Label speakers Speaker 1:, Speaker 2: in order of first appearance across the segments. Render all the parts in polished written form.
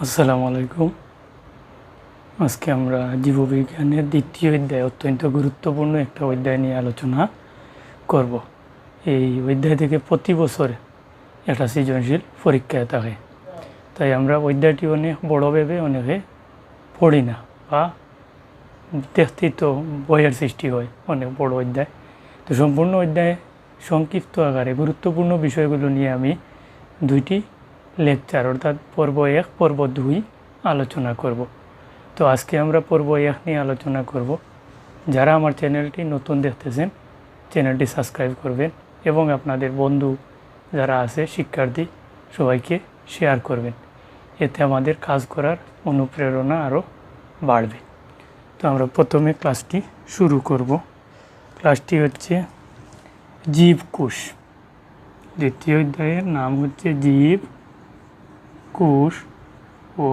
Speaker 1: আসসালামু আলাইকুম। আজকে আমরা জীববিজ্ঞানের দ্বিতীয় অধ্যায়, অত্যন্ত গুরুত্বপূর্ণ একটা অধ্যায় নিয়ে আলোচনা করব। এই অধ্যায় থেকে প্রতি বছর একটা সৃজনশীল পরীক্ষায় থাকে, তাই আমরা অধ্যায়টি অনেক বড় ভেবে অনেকে পড়ি না, বা দেখতে তো বইয়ের সৃষ্টি হয় অনেক বড় অধ্যায়। তো সম্পূর্ণ অধ্যায়ে সংক্ষিপ্ত আকারে গুরুত্বপূর্ণ বিষয়গুলো নিয়ে আমি দুইটি লেকচার অর্থাৎ পর্ব 1 পর্ব 2 আলোচনা করব। তো আজকে আমরা পর্ব 1 নিয়ে আলোচনা করব। যারা আমার চ্যানেলটি নতুন দেখতেছেন, চ্যানেলটি সাবস্ক্রাইব করবেন এবং আপনাদের বন্ধু যারা আছে শিক্ষার্থী সবাইকে শেয়ার করবেন, এতে আমাদের কাজ করার অনুপ্রেরণা আরও বাড়বে। তো আমরা প্রথমে ক্লাসটি শুরু করব। ক্লাসটি হচ্ছে জীবকোষ। দ্বিতীয় অধ্যায়ের নাম হচ্ছে জীব কোষ ও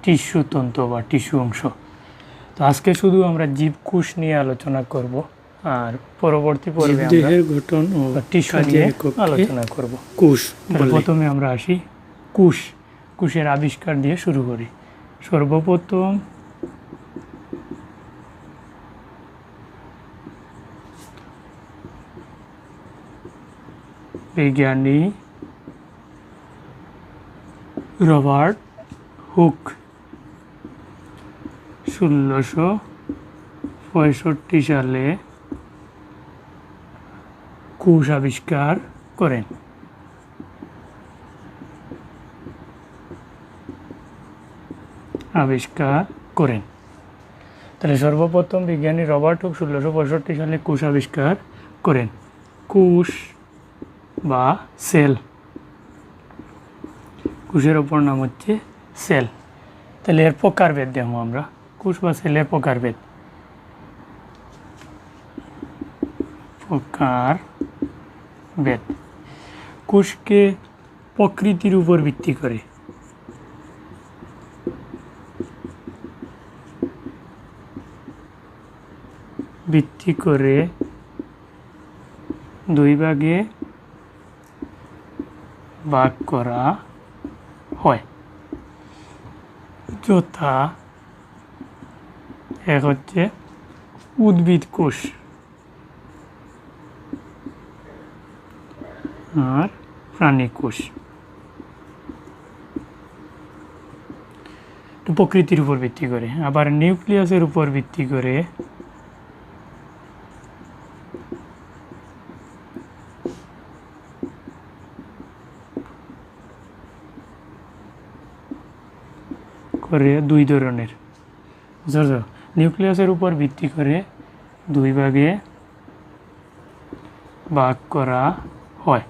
Speaker 1: টিস্যুতন্ত্র বা টিস্যু অংশ। তো আজকে শুধু আমরা জীবকোষ নিয়ে আলোচনা করব, আর পরবর্তী পর্বে
Speaker 2: দেহের গঠন ও
Speaker 1: টিস্যু নিয়ে আলোচনা করব।
Speaker 2: কোষ
Speaker 1: প্রথমে আমরা আসি কোষ। কোষের আবিষ্কার দিয়ে শুরু করি। সর্বপ্রথম বিজ্ঞানী রবার্ট হুক 1665 সালে কোষ আবিষ্কার করেন। তাহলে সর্বপ্রথম বিজ্ঞানী রবার্ট হুক 1665 সালে কোষ আবিষ্কার করেন। কোষ বা সেল, কোষের অপর নাম হচ্ছে সেল। তাহলে এর প্রকারভেদ দেখো আমরা, কোষ বা সেলের প্রকারভেদ। কোষকে প্রকৃতির উপর ভিত্তি করে দুই ভাগে ভাগ করা হয়, যথা এক হচ্ছে উদ্ভিদ কোষ আর প্রাণী কোষ। প্রকৃতির উপর ভিত্তি করে। আবার নিউক্লিয়াসের উপর ভিত্তি করে দুই ধরনের। নিউক্লিয়াসের উপর ভিত্তি করে দুই ভাগে ভাগ করা হয়,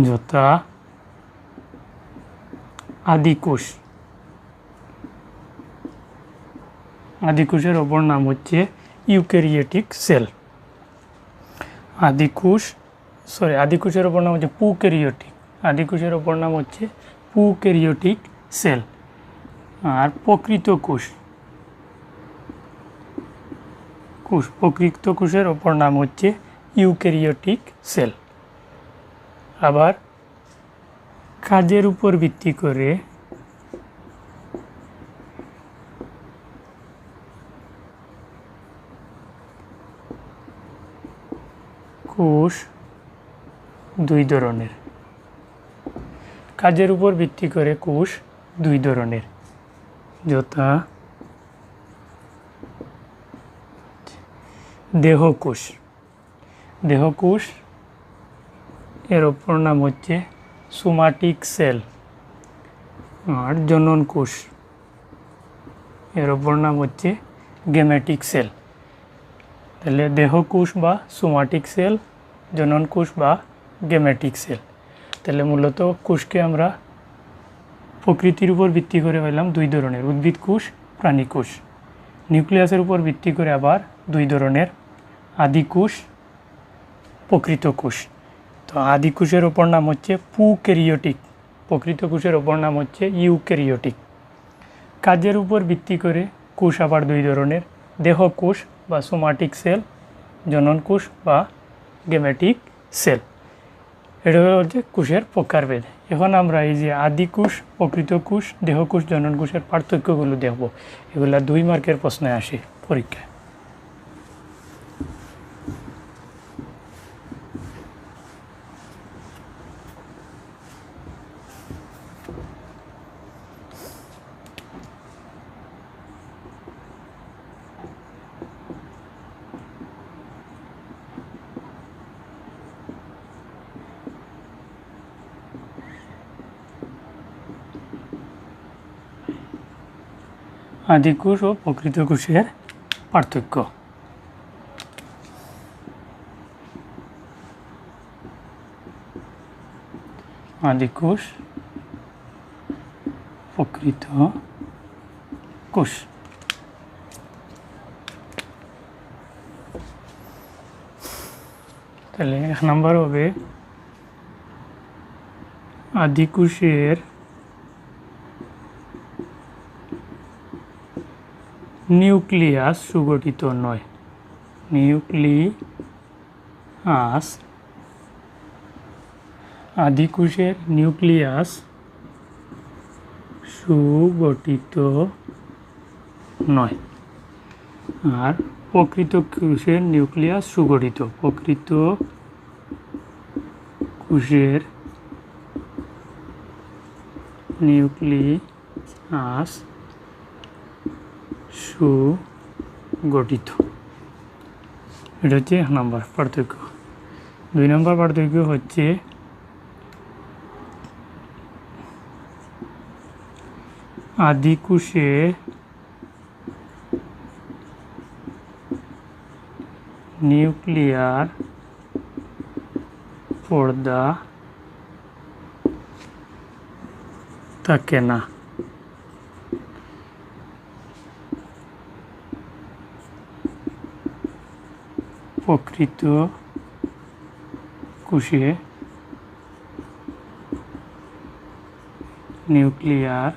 Speaker 1: যথা আদিকোষ। আদিকোষের অপর নাম হচ্ছে ইউক্যারিওটিক সেল। আদিকোষের অপর নাম হচ্ছে প্রোক্যারিওটিক। আদিকোষের অপর নাম হচ্ছে প্রোক্যারিওটিক সেল। আর প্রকৃত কোষের অপর নাম হচ্ছে ইউক্যারিওটিক সেল। আবার কাজের উপর ভিত্তি করে কোষ দুই ধরনের। কাজের উপর ভিত্তি করে কোষ দুই ধরনের, যথা দেহকোষ। দেহকোষ এর অপর নাম হচ্ছে সোমাটিক সেল। আর জনন কোষ এর অপর নাম হচ্ছে গেমেটিক সেল। তাহলে দেহকোষ বা সোমাটিক সেল, জনন কোষ বা গেমেটিক সেল। তাহলে মূলত কোষকে আমরা প্রকৃতির উপর ভিত্তি করে পেলাম দুই ধরনের, উদ্ভিদ কোষ, প্রাণী কোষ। নিউক্লিয়াসের উপর ভিত্তি করে আবার দুই ধরনের, আদিকোষ, প্রকৃত কোষ। তো আদিকোষের অপর নাম হচ্ছে প্রোক্যারিওটিক, প্রকৃত কোষের অপর নাম হচ্ছে ইউক্যারিওটিক। কাজের উপর ভিত্তি করে কোষ আবার দুই ধরনের, দেহকোষ বা সোমাটিক সেল, জনন কোষ বা গেমেটিক সেল। এটা হচ্ছে কোষের প্রকারভেদ। এখন আমরা এই যে আদি কোষ, প্রকৃত কোষ, দেহকোষ, জনন কোষের পার্থক্যগুলো দেখব। এগুলা 2 মার্কের প্রশ্নে আসে পরীক্ষায়। আদি কোষ ও প্রকৃত কোষের পার্থক্য। আদি কোষ, প্রকৃত কোষ। তাহলে 1 নাম্বার হবে আদি কোষের নিউক্লিয়াস সুগঠিত নয়। নিউক্লিয়াস, আদি কোষের নিউক্লিয়াস সুগঠিত নয়। আর প্রকৃত কোষের নিউক্লিয়াস সুগঠিত। প্রকৃত কোষের নিউক্লিয়াস সুগঠিত। এটা হচ্ছে 1 নম্বর পার্থক্য। 2 নম্বর পার্থক্য হচ্ছে আদি কোষে নিউক্লিয়ার পর্দা থাকে না। প্রকৃত কোষে নিউক্লিয়ার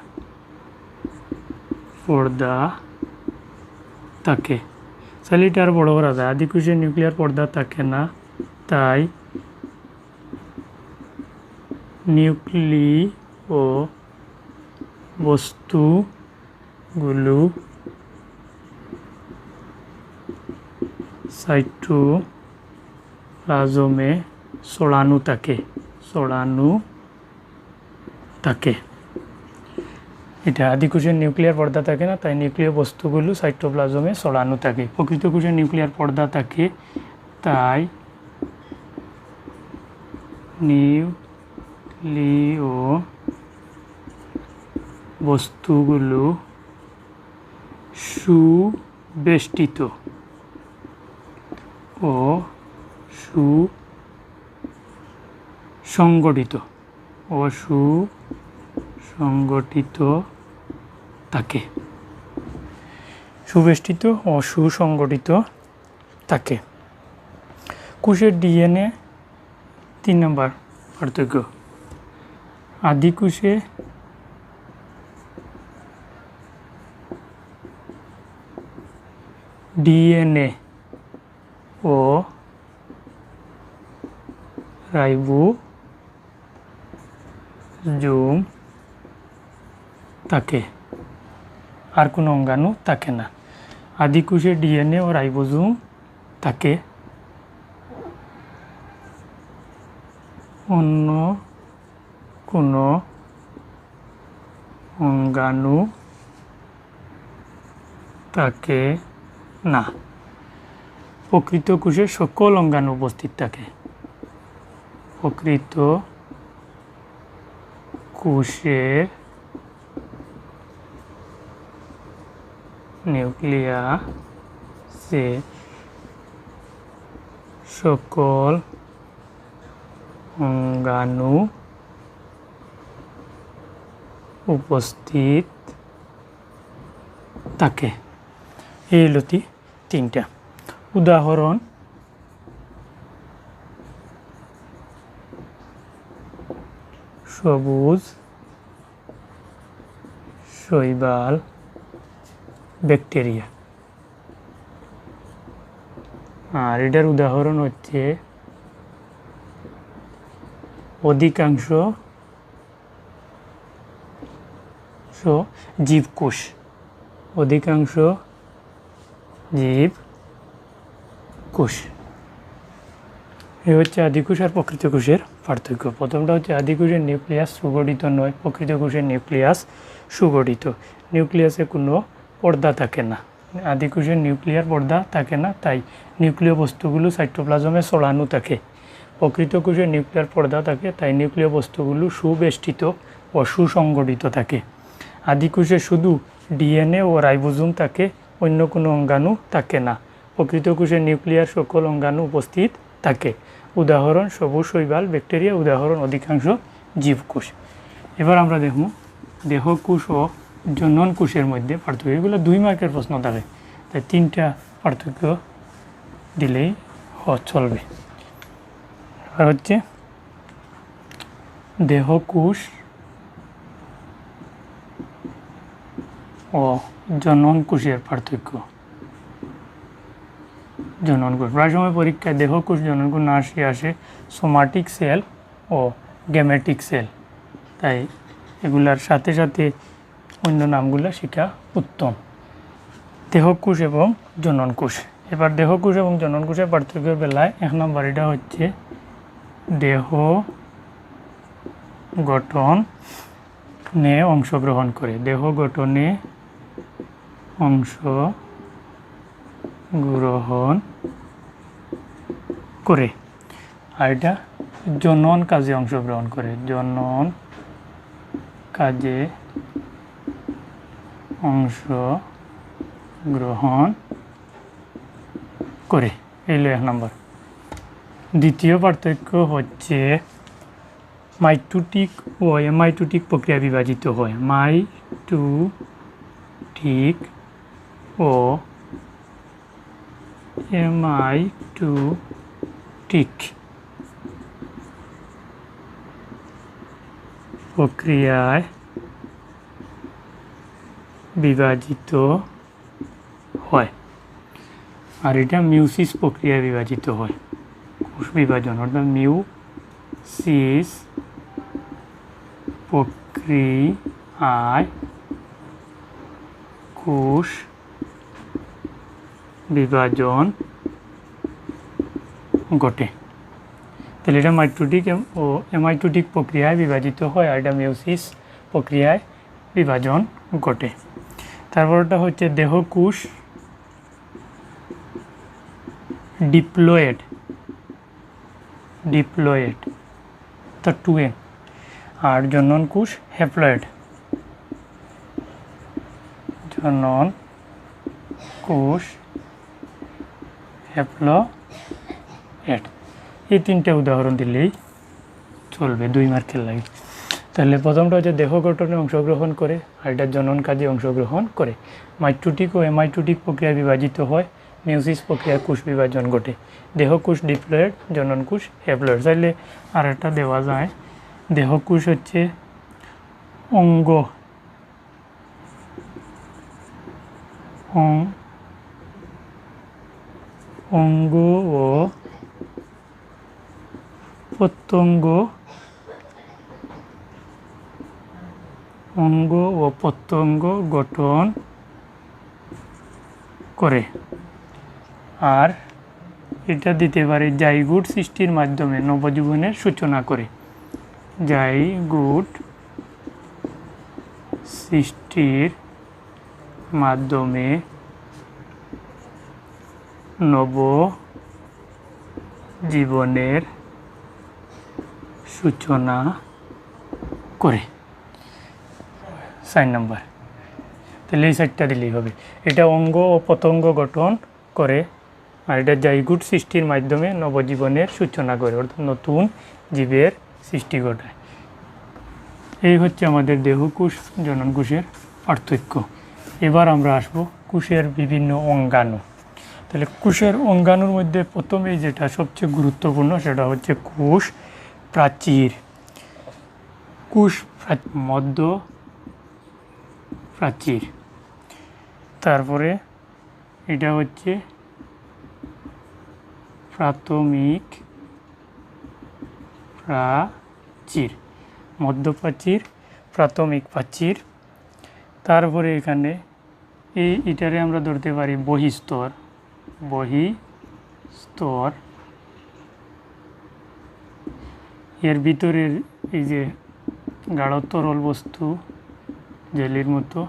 Speaker 1: পর্দা থাকে। তাহলে এটা আর বড় করা যায়। আদি কোষে নিউক্লিয়ার পর্দা থাকে না, তাই নিউক্লিয় বস্তুগুলো সাইটোপ্লাজমে ছড়ানো থাকে। এটা আদি কোষের নিউক্লিয়ার পর্দা থাকে না, তাই নিউক্লিয় বস্তুগুলো সাইটোপ্লাজমে ছড়ানো থাকে। প্রকৃত কোষের নিউক্লিয়ার পর্দা থাকে, তাই নিউক্লিয় বস্তুগুলো সুবেষ্টিত ও সুসংগঠিত থাকে। সুবেষ্টিত ও সুসংগঠিত থাকে। কোষের ডিএনএ 3 নম্বর পার্থক্য। আদি কোষে ডিএনএ ও রাইবোজোম থাকে, আর কোনো অঙ্গাণু থাকে না। আদি কোষে ডিএনএ ও রাইবোজোম থাকে, অন্য কোনো অঙ্গাণু থাকে না। প্রকৃত কোষে সকল অঙ্গাণু উপস্থিত থাকে। প্রকৃত কোষের নিউক্লিয়াসে সকল অঙ্গাণু উপস্থিত থাকে। এই হলো 3টা উদাহরণ। সবুজ শৈবাল ব্যাকটেরিয়া। আর এটার উদাহরণ হচ্ছে অধিকাংশ জীবকোষ, অধিকাংশ জীবকোষ। এ হচ্ছে আদিকোষ আর প্রকৃত কোষের পার্থক্য। প্রথমটা হচ্ছে আদিকোষের নিউক্লিয়াস সুগঠিত নয়, প্রকৃত কোষের নিউক্লিয়াস সুগঠিত। নিউক্লিয়াসে কোনো পর্দা থাকে না, আদিকোষের নিউক্লিয়ার পর্দা থাকে না, তাই নিউক্লিয় বস্তুগুলো সাইটোপ্লাজমে ছড়ানো থাকে। প্রকৃত কোষের নিউক্লিয়ার পর্দা থাকে, তাই নিউক্লিয় বস্তুগুলো সুবেষ্টিত ও সুসংগঠিত থাকে। আদিকোষে শুধু ডিএনএ ও রাইবোজোম থাকে, অন্য কোনো অঙ্গাণু থাকে না। প্রকৃত কোষের নিউক্লিয়ার সকল অঙ্গাণু উপস্থিত থাকে। উদাহরণ সবুজ শৈবাল, ব্যাকটেরিয়া। উদাহরণ অধিকাংশ জীবকোষ। এবার আমরা দেখব দেহকোষ ও জনন কোষের মধ্যে পার্থক্য। এগুলো 2 মার্কের প্রশ্ন থাকে, তাই 3টা পার্থক্য দিলেই চলবে। আর হচ্ছে দেহকোষ ও জনন কোষের পার্থক্য। জনন কোষ প্রায় সময় পরীক্ষায় দেহকোষ জনন কোষ না আসে সোমাটিক সেল ও গ্যামেটিক সেল, তাই এগুলার সাথে সাথে অন্য নামগুলো শেখা উত্তম। দেহকোষ এবং জনন কোষ। এবার দেহকোষ এবং জনন কোষের পার্থক্যের বেলায় 1 নম্বর এটা হচ্ছে দেহ গঠনে অংশগ্রহণ করে। দেহ গঠনে অংশগ্রহণ করে। আর এটা জনন কাজে অংশগ্রহণ করে। জনন কাজে অংশগ্রহণ করে, এই 1 নম্বর। দ্বিতীয় পার্থক্য হচ্ছে মাইটোটিক ও এমাইটোটিক প্রক্রিয়া বিভাজিত হয়। মাইটোটিক ও এমাইটোটিক প্রক্রিয়ায় বিভাজিত হয়। আর এটা মিউসিস প্রক্রিয়ায় বিভাজিত হয়। কোষ বিভাজন অর্থাৎ মিউসিস প্রক্রিয়ায় কোষ বিভাজন ঘটে। তাহলে এটা মাইটোটিক ও এমাইটোটিক প্রক্রিয়ায় বিভাজিত হয়, আর এটা মিউসিস প্রক্রিয়ায় বিভাজন ঘটে। তারপরটা হচ্ছে দেহকোষ ডিপ্লয়েড তা 2n, আর জনন কোষ হ্যাপ্লয়েড। জনন কোষ হ্যাপ্লয়েড। এই 3টে উদাহরণ দিলেই চলবে 2 মার্কের লাগে। তাহলে প্রথমটা হচ্ছে দেহ গঠনে অংশগ্রহণ করে, আর এটা জনন কাজে অংশগ্রহণ করে। মাইটোটিক ও এমাইটোটিক প্রক্রিয়া বিভাজিত হয়, মিউসিস প্রক্রিয়ায় কোষ বিভাজন ঘটে। দেহকোষ ডিপ্লয়েড, জনন কোষ হ্যাপ্লয়েড। চাইলে আর একটা দেওয়া যায়, দেহকোষ হচ্ছে অঙ্গ ও প্রত্যঙ্গ গঠন করে। আর এটা দিতে পারে জাইগোট সৃষ্টির মাধ্যমে নবজীবনের সূচনা করে। জাইগোট সৃষ্টির মাধ্যমে নবজীবনের সূচনা করে। 4 নম্বর। তাহলে এই 4টা দিলেই হবে। এটা অঙ্গ ও প্রত্যঙ্গ গঠন করে, আর এটা জাইগোট সৃষ্টির মাধ্যমে নবজীবনের সূচনা করে, অর্থাৎ নতুন জীবের সৃষ্টি ঘটায়। এই হচ্ছে আমাদের দেহকোষ জনন কোষের পার্থক্য। এবার আমরা আসব কোষের বিভিন্ন অঙ্গাণু। তাহলে কোষের অঙ্গাণুর মধ্যে প্রথমেই যেটা সবচেয়ে গুরুত্বপূর্ণ সেটা হচ্ছে কোষ প্রাচীর। মধ্য প্রাচীর। তারপরে এটা হচ্ছে প্রাথমিক প্রাচীর, মধ্যপ্রাচীর, প্রাথমিক প্রাচীর। তারপরে এখানে এটারে আমরা ধরতে পারি বহিস্তর। বহিস্তর এর ভিতরের এই যে গাঢ় তরল বস্তু জেলির মতো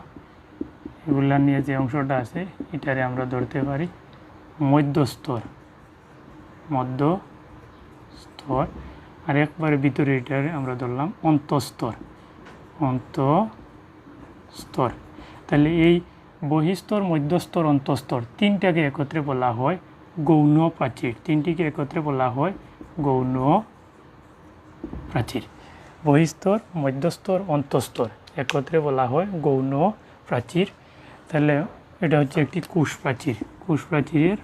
Speaker 1: এগুলা নিয়ে যে অংশটা আছে এটারে আমরা ধরতে পারি মধ্যস্তর। মধ্যস্তর আর একবারে ভিতরে এটারে আমরা ধরলাম অন্তঃস্তর। অন্তঃস্তর। তাহলে এই বহিস্তর, মধ্যস্তর, অন্তঃস্তর তিনটাকে একত্রে বলা হয় গৌণ প্রাচীর। তিনটিকে একত্রে বলা হয় গৌণ প্রাচীর। বহিস্তর, মধ্যস্তর, অন্তঃস্তর একত্রে বলা হয় গৌণ প্রাচীর। তাহলে এটা হচ্ছে একটি কোষ প্রাচীর। কোষ প্রাচীরের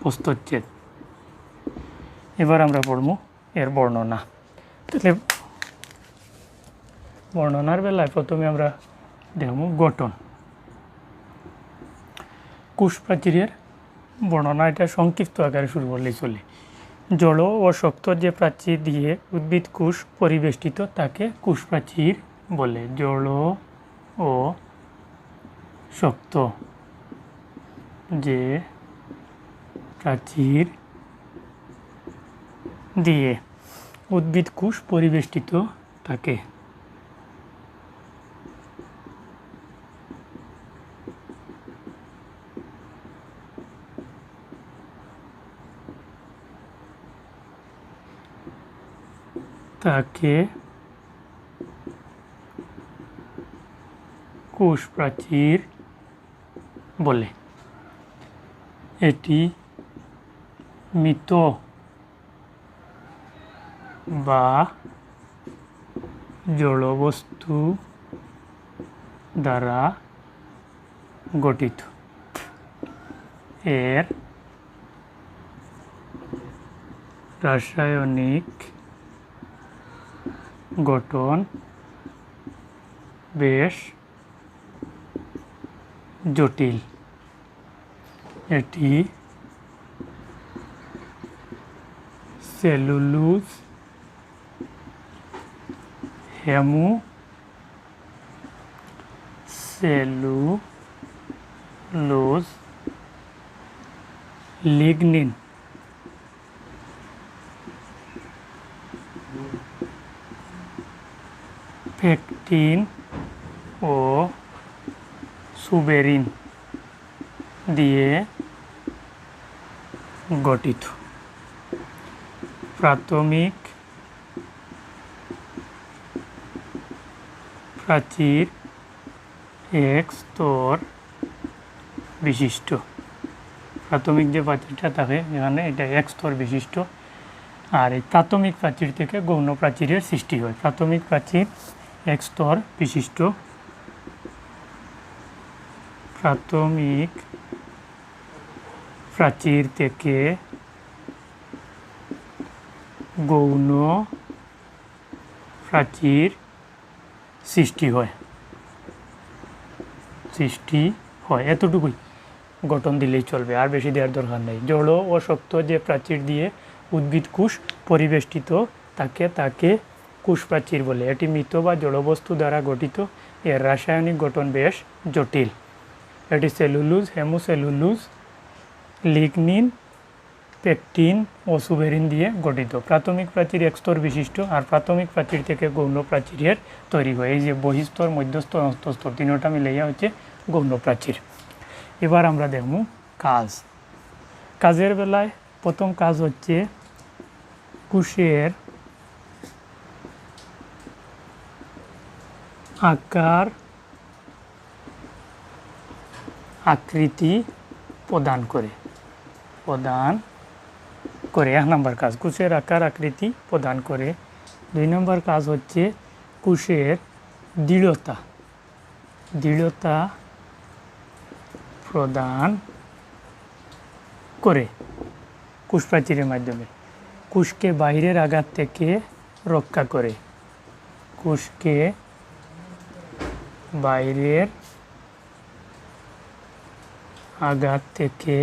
Speaker 1: প্রস্থচ্ছেদ। এবার আমরা পড়ব এর বর্ণনা। তাহলে বর্ণনার বেলায় প্রথমে আমরা দেখব গঠন। কোষ প্রাচীরের বর্ণনা এটা সংক্ষিপ্ত আকারে শুরু করলেই চলে। জড় ও শক্ত যে প্রাচীর দিয়ে উদ্ভিদ কোষ পরিবেষ্টিত তাকে কোষ প্রাচীর বলে। জড় ও শক্ত যে প্রাচীর দিয়ে উদ্ভিদ কোষ পরিবেষ্টিত থাকে তাকে কোষ প্রাচীর বলে। এটি মৃত বা জড়বস্তু দ্বারা গঠিত। এর রাসায়নিক গঠন বেশ জটিল। এটি সেলুলোজ, সেলুলোজ, লিগনিন, পেকটিন ও সুবেরিন দিয়ে গঠিত। প্রাথমিক প্রাচীর এক স্তর বিশিষ্ট। প্রাথমিক যে প্রাচীরটা থাকে এখানে এটা এক স্তর বিশিষ্ট। আর এই প্রাথমিক প্রাচীর থেকে গৌণ প্রাচীরের সৃষ্টি হয়। প্রাথমিক প্রাচীর এক স্তর বিশিষ্ট। প্রাথমিক প্রাচীর থেকে গৌণ প্রাচীর সৃষ্টি হয়। এতটুকুই গঠন দিলেই চলবে, আর বেশি দেওয়ার দরকার নেই। জড় ও শক্ত যে প্রাচীর দিয়ে উদ্ভিদ কোষ পরিবেষ্টিত তাকে কোষ প্রাচীর বলে। এটি মৃত বা জড়বস্তু দ্বারা গঠিত। এর রাসায়নিক গঠন বেশ জটিল। এটি সেলুলোজ, হেমোসেলুলোজ, লিগনিন, পেকটিন ও সুবেরিন দিয়ে গঠিত। প্রাথমিক প্রাচীর এক স্তর বিশিষ্ট। আর প্রাথমিক প্রাচীর থেকে গৌণ প্রাচীরের তৈরি হয়। এই যে বহিস্তর, মধ্যস্তর, অন্তঃস্তর তিনটা মিলাইয়া হচ্ছে গৌণ প্রাচীর। এবার আমরা দেখব কাজের বেলায় প্রথম কাজ হচ্ছে কোষের আকার আকৃতি প্রদান করে। এক নম্বর কাজ কোষের আকার আকৃতি প্রদান করে। দুই নম্বর কাজ হচ্ছে কোষের দৃঢ়তা প্রদান করে কোষ প্রাচীরের মাধ্যমে। কোষকে বাইরের আঘাত থেকে রক্ষা করে। কোষকে বাইরের আঘাত থেকে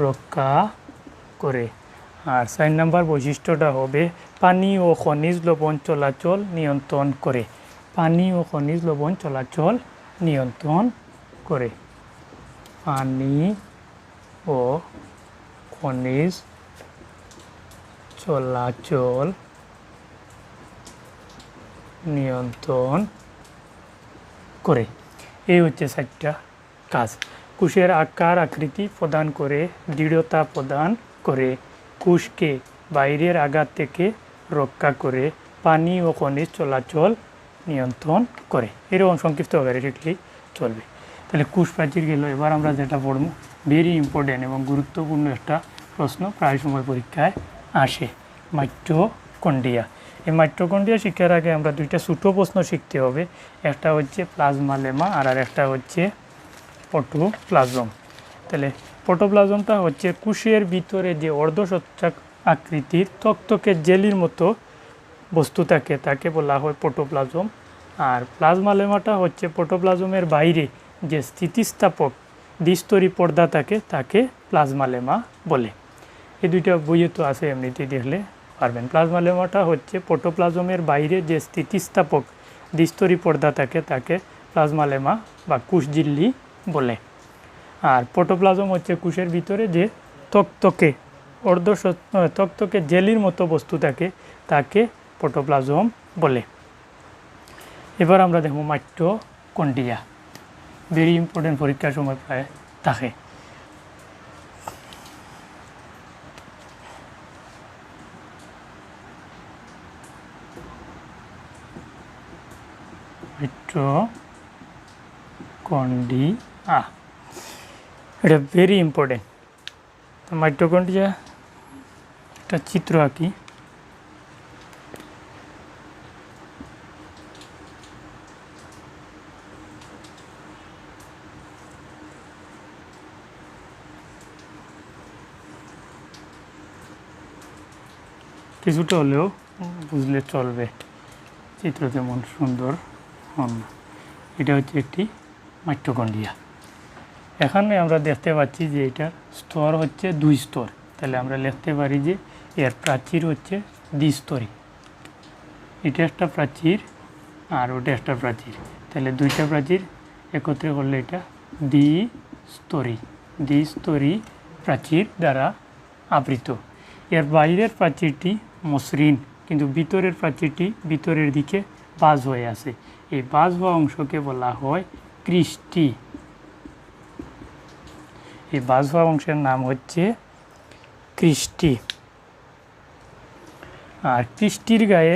Speaker 1: রক্ষা করে। আর 4 নম্বর বৈশিষ্ট্যটা হবে পানি ও খনিজ লবণ চলাচল নিয়ন্ত্রণ করে। পানি ও খনিজ লবণ চলাচল নিয়ন্ত্রণ করে। পানি ও খনিজ চলাচল নিয়ন্ত্রণ করে। এই হচ্ছে 4টা কাজ। কোষের আকার আকৃতি প্রদান করে, দৃঢ়তা প্রদান করে, কোষকে বাইরের আঘাত থেকে রক্ষা করে, পানি ও খনিজ চলাচল নিয়ন্ত্রণ করে। এরকম সংক্ষিপ্ত আকারে লিখলেই চলবে। তাহলে কোষ প্রাচীর গেল। এবার আমরা যেটা পড়ব, ভেরি ইম্পর্টেন্ট এবং গুরুত্বপূর্ণ একটা প্রশ্ন প্রায় সময় পরীক্ষায় আসে, মাইটোকন্ড্রিয়া। এই মাইটোকন্ড্রিয়া শিক্ষার আগে আমরা 2টা ছোটো প্রশ্ন শিখতে হবে। একটা হচ্ছে প্লাজমা লেমা আর একটা হচ্ছে প্রোটোপ্লাজম। তাহলে প্রোটোপ্লাজমটা হচ্ছে কোষের ভিতরে যে অর্ধস্বচ্ছাক আকৃতির তক্তকে জেলির মতো বস্তু থাকে তাকে বলা হয় প্রোটোপ্লাজম। আর প্লাজমা লেমাটা হচ্ছে প্রোটোপ্লাজমের বাইরে যে স্থিতিস্থাপক দ্বিস্তরী পর্দা থাকে তাকে প্লাজমা লেমা বলে। এই 2টা বইয়ে তো আছে, এমনিতে দেখলে পারবেন। প্লাজমা লেমাটা হচ্ছে প্রোটোপ্লাজমের বাইরে যে স্থিতিস্থাপক দ্বিস্তরী পর্দা থাকে তাকে প্লাজমা লেমা বা কোষঝিল্লি বলে। আর প্রোটোপ্লাজম হচ্ছে কোষের ভিতরে যে তক্তকে তক্তকে জেলির মতো বস্তু থাকে তাকে প্রোটোপ্লাজম বলে। এবার আমরা দেখব মাইটোকন্ড্রিয়া। ভেরি ইম্পর্টেন্ট, পরীক্ষার সময় প্রায় থাকে। মাইটোকন্ড্রিয়া, এটা ভেরি ইম্পর্টেন্ট। মাইটোকন্ড্রিয়া একটা চিত্র আঁকি। কিছুটা হলেও বুঝলে চলবে চিত্র যেমন সুন্দর হন। এটা হচ্ছে একটি মাইটোকন্ড্রিয়া। এখানে আমরা দেখতে পাচ্ছি যে এটার স্তর হচ্ছে 2 স্তর। তাহলে আমরা লিখতে পারি যে এর প্রাচীর হচ্ছে দ্বিস্তরী। এটা একটা প্রাচীর আর ওটা একটা প্রাচীর। তাহলে 2টা প্রাচীর একত্রে করলে এটা দ্বিস্তরী প্রাচীর দ্বারা আবৃত। এর বাইরের প্রাচীরটি মসৃণ, কিন্তু ভিতরের প্রাচীরটি ভিতরের দিকে বাজ হয়ে আছে। এই বাজ হওয়া অংশকে বলা হয় ক্রিস্টি। এই বাজ হওয়া অংশের নাম হচ্ছে ক্রিস্টি। আর ক্রিস্টির গায়ে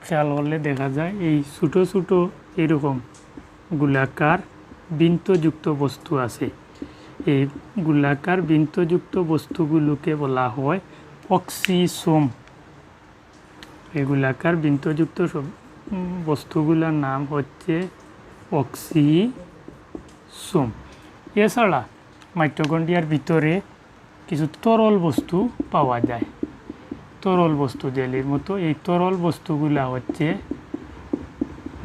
Speaker 1: খেয়াল করলে দেখা যায় এই ছোটো ছোটো এরকম গোলাকার বৃন্তযুক্ত বস্তু আছে। এই গোলাকার বৃন্তযুক্ত বস্তুগুলোকে বলা হয় অক্সিসোম। এই গোলাকার বৃন্তযুক্ত বস্তুগুলোর নাম হচ্ছে অক্সিসোম। এছাড়া মাইটোকন্ড্রিয়ার ভিতরে কিছু তরল বস্তু পাওয়া যায়, তরল বস্তু জেলির মতো। এই তরল বস্তুগুলা হচ্ছে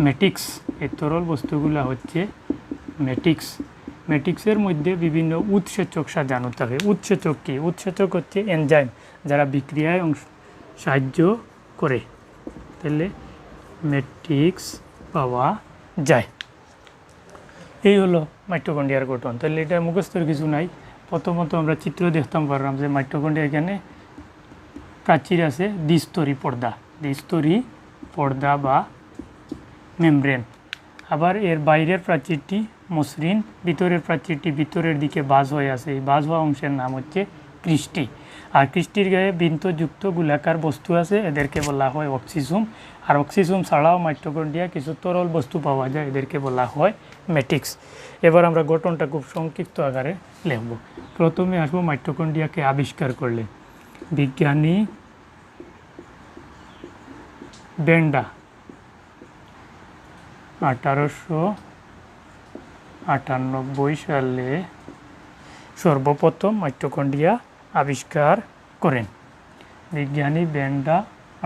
Speaker 1: ম্যাট্রিক্স। এই তরল বস্তুগুলা হচ্ছে ম্যাট্রিক্স। ম্যাট্রিক্সের মধ্যে বিভিন্ন উৎসেচক সাজানো থাকে। উৎসেচক কি? উৎসেচক হচ্ছে এনজাইম, যারা বিক্রিয়ায় সাহায্য করে। তাহলে ম্যাট্রিক্স পাওয়া যায়। এই হলো মাইটোকন্ড্রিয়ার গঠন। তাহলে এটা মুখস্থর কিছু নাই। প্রথমত আমরা চিত্র দেখতাম পারলাম যে মাইটোকন্ড্রিয়া এখানে প্রাচীর আছে দ্বিস্তরী পর্দা বা মেমব্রেন। আবার এর বাইরের প্রাচীরটি মসৃণ, ভিতরের প্রাচীরটি ভিতরের দিকে বাজ হয়ে আছে। এই বাজ হওয়া অংশের নাম হচ্ছে ক্রিস্টি। আর ক্রিস্টির গায়ে বৃন্তযুক্ত গোলাকার বস্তু আছে, এদেরকে বলা হয় অক্সিসোম। আর অক্সিসোম ছাড়াও মাইটোকন্ড্রিয়া কিছু তরল বস্তু পাওয়া যায়, এদেরকে বলা হয় ম্যাট্রিক্স। এবার আমরা গঠনটা খুব সংক্ষিপ্ত আকারে লিখব। প্রথমে আসবো মাইটোকন্ড্রিয়াকে আবিষ্কার করলেন বিজ্ঞানী বেন্ডা 1898 সালে সর্বপ্রথম মাইটোকন্ড্রিয়া আবিষ্কার করেন। বিজ্ঞানী বেন্ডা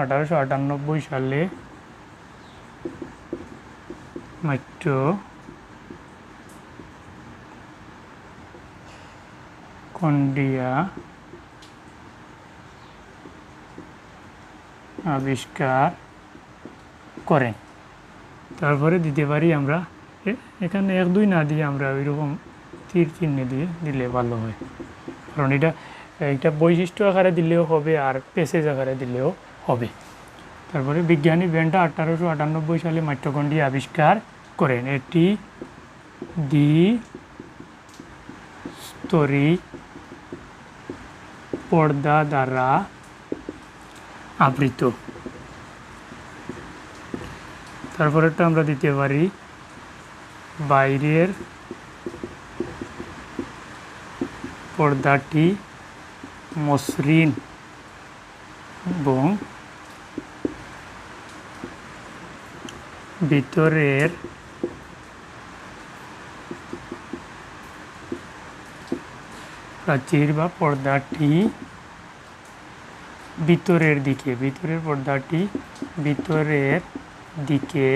Speaker 1: 1898 সালে মাইটোকন্ড্রিয়া আবিষ্কার করেন। তারপরে দিতে পারি আমরা এখানে 1 2 না দিয়ে আমরা ওইরকম তীর চিহ্ন দিয়ে দিলে ভালো হয়, কারণ এটা একটা বৈশিষ্ট্য আকারে দিলেও হবে আর পেসেজ আকারে দিলেও হবে। তারপরে বিজ্ঞানী বেন্ডা 1898 সালে মাইটোকন্ড্রিয়া আবিষ্কার করেন। এটি দ্বি-স্তরী পর্দা দ্বারা আবৃত। তারপরেরটা আমরা দিতে পারি বাইরের পর্দাটি মসৃণ এবং ভিতরের প্রাচীর বা পর্দাটি ভিতরের পর্দাটি ভিতরের দিকে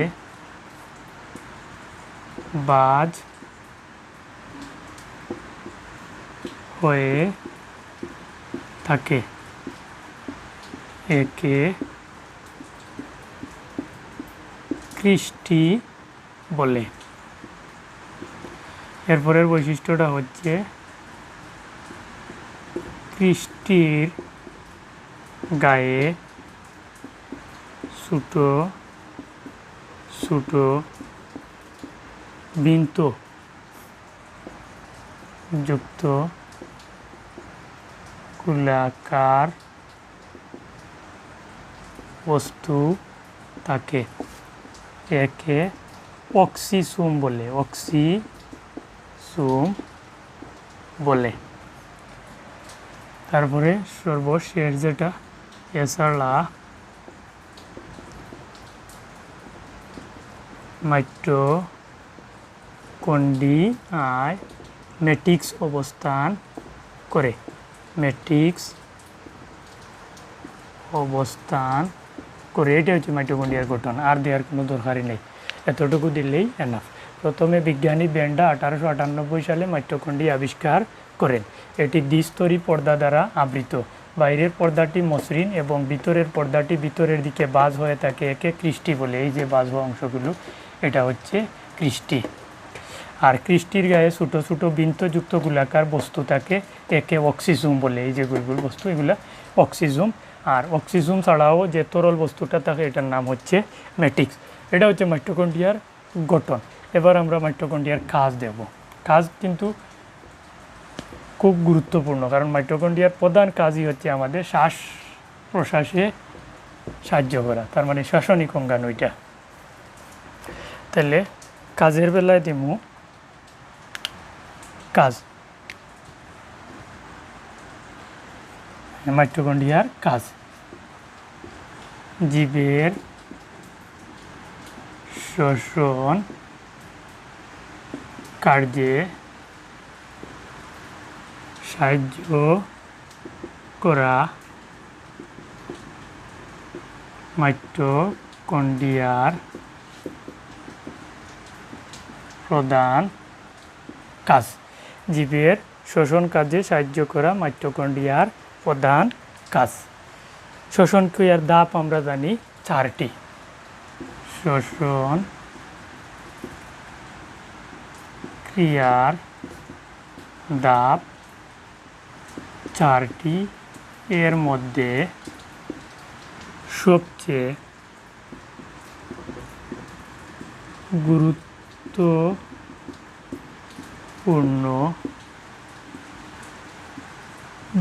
Speaker 1: বাজ হয়ে থাকে, একে কৃষ্টি বলে। এরপরের বৈশিষ্ট্যটা হচ্ছে কৃষ্টির গায়ে ছোটো ছোটো বৃন্ত যুক্ত গোলাকার বস্তু থাকে, একে অক্সিসোম বলে। তারপরে সর্বশেষ যেটা এছাড়া মাইটোকন্ড্রিয়ায় ম্যাট্রিক্স অবস্থান করে, এটা হচ্ছে মাইটোকন্ড্রিয়ার গঠন। আর দেওয়ার কোনো দরকারই নেই, এতটুকু দিলেই এনাফ। প্রথমে বিজ্ঞানী বেন্ডা 1898 সালে মাইটোকন্ড্রিয়া আবিষ্কার করেন। এটি দ্বিস্তরী পর্দা দ্বারা আবৃত। বাইরের পর্দাটি মসৃণ এবং ভিতরের পর্দাটি ভিতরের দিকে বাজ হয়ে থাকে, একে কৃষ্টি বলে। এই যে বাজ হওয়া অংশগুলো এটা হচ্ছে কৃষ্টি। আর কৃষ্টির গায়ে ছোটো ছোটো বৃন্তযুক্ত গোলাকার বস্তু থাকে, একে অক্সিজোম বলে। এই যে গোল বস্তু এগুলা অক্সিজোম। আর অক্সিজোম ছাড়াও যে তরল বস্তুটা থাকে এটার নাম হচ্ছে ম্যাট্রিক্স। এটা হচ্ছে মাইটোকন্ড্রিয়ার গঠন। এবার আমরা মাইটোকন্ড্রিয়ার কাজ দেব। কাজ কিন্তু খুব গুরুত্বপূর্ণ, কারণ মাইটোকন্ড্রিয়ার প্রধান কাজই হচ্ছে আমাদের শ্বাস প্রশ্বাসে সাহায্য করা, তার মানে শ্বাসনিক অঙ্গাণু এটা। তাহলে কাজের বেলায় দিমু কাজ, মাইটোকন্ড্রিয়ার কাজ জীবের শ্বসন কার্যে সাহায্য করা মাইটোকন্ড্রিয়ার প্রধান কাজ। জীবের শ্বসন কাজে সাহায্য করা মাইটোকন্ড্রিয়ার প্রধান কাজ। শ্বসন ক্রিয়ার ধাপ আমরা জানি 4টি। শ্বসন ক্রিয়ার ধাপ 4টি। এর মধ্যে সবচেয়ে গুরুত্বপূর্ণ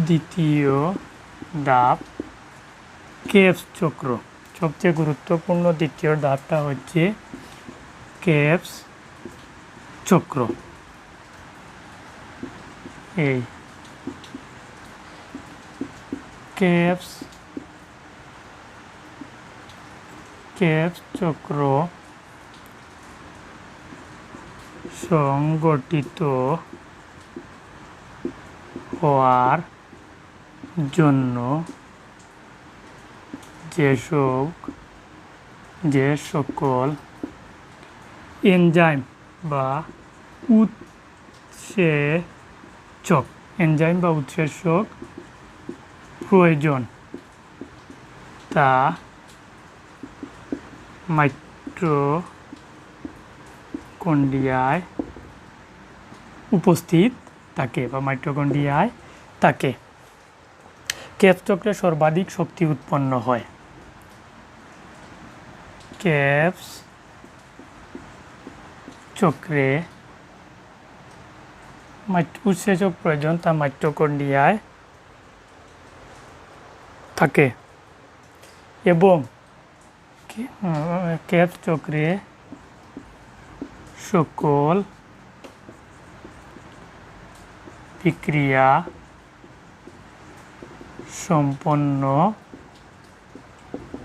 Speaker 1: দ্বিতীয় ধাপ কেপস চক্র। সবচেয়ে গুরুত্বপূর্ণ দ্বিতীয় ধাপটা হচ্ছে কেপস চক্র। এই কেপস চক্র সংগঠিত হওয়ার জন্য যে সকল এনজাইম বা উৎসেচক প্রয়োজন তা মাইটোকন্ড্রিয়ার মাইটোকন্ড্রিয়ায় উপস্থিত থাকে বা মাইটোকন্ড্রিয়ায় থাকে। ক্রেবস চক্রে সর্বাধিক শক্তি উৎপন্ন হয়। ক্রেবস চক্রে উৎসেচক প্রয়োজন তা মাইটোকন্ড্রিয়ায় থাকে এবং ক্রেবস চক্রে সকল বিক্রিয়া সম্পন্ন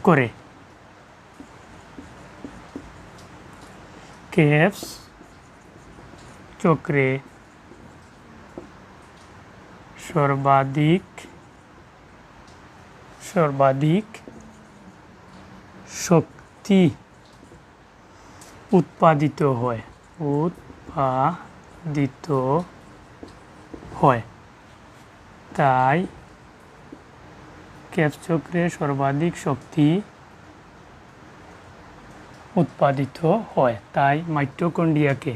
Speaker 1: করে। ক্রেবস চক্রে সর্বাধিক শক্তি উৎপাদিত হয় তাই ক্রেবস চক্রে সর্বাধিক শক্তি উৎপাদিত হয় তাই মাইটোকন্ড্রিয়াকে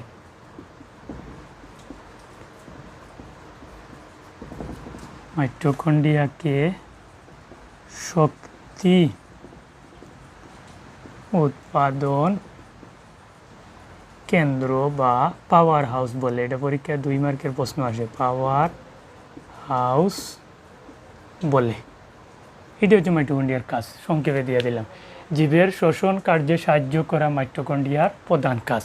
Speaker 1: শক্তি উৎপাদন কেন্দ্র বা পাওয়ার হাউস বলে। এটা পরীক্ষায় 2 মার্কের প্রশ্ন আসে, পাওয়ার হাউস বলে। এটা হচ্ছে মাইটোকন্ড্রিয়ার কাজ, সংক্ষেপে দিয়ে দিলাম। জীবের শ্বসন কার্যে সাহায্য করা মাইটোকন্ড্রিয়ার প্রধান কাজ।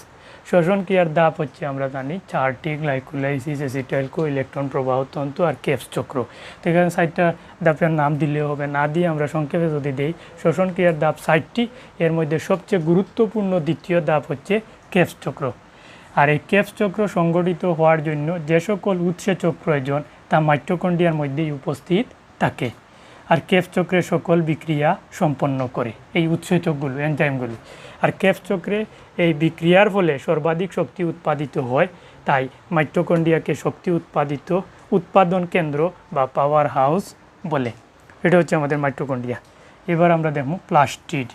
Speaker 1: শ্বসন ক্রিয়ার ধাপ হচ্ছে আমরা জানি 4টি: গ্লাইকোলাইসিস, অ্যাসিটাইল কো, ইলেকট্রন প্রবাহ তন্তু আর ক্রেবস চক্র। তো এখানে 4টা ধাপের নাম দিলেও হবে, না দিয়ে আমরা সংক্ষেপে যদি দিই, শ্বসন ক্রিয়ার ধাপ 4টি। এর মধ্যে সবচেয়ে গুরুত্বপূর্ণ দ্বিতীয় ধাপ হচ্ছে ক্রেবস চক্র। আর এই ক্রেবস চক্র সংগঠিত হওয়ার জন্য যে সকল উৎসেচক প্রয়োজন তা মাইটোকন্ড্রিয়ার মধ্যেই উপস্থিত থাকে। আর ক্রেবস চক্রে সকল বিক্রিয়া সম্পন্ন করে এই উৎসেচকগুলো, এনজাইমগুলো। আর ক্রেবস চক্রে এই বিক্রিয়ার ফলে সর্বাধিক শক্তি উৎপাদিত হয় তাই মাইটোকন্ড্রিয়াকে শক্তি উৎপাদন কেন্দ্র বা পাওয়ার হাউস বলে। এটা হচ্ছে আমাদের মাইটোকন্ড্রিয়া। এবার আমরা দেখব প্লাস্টিড।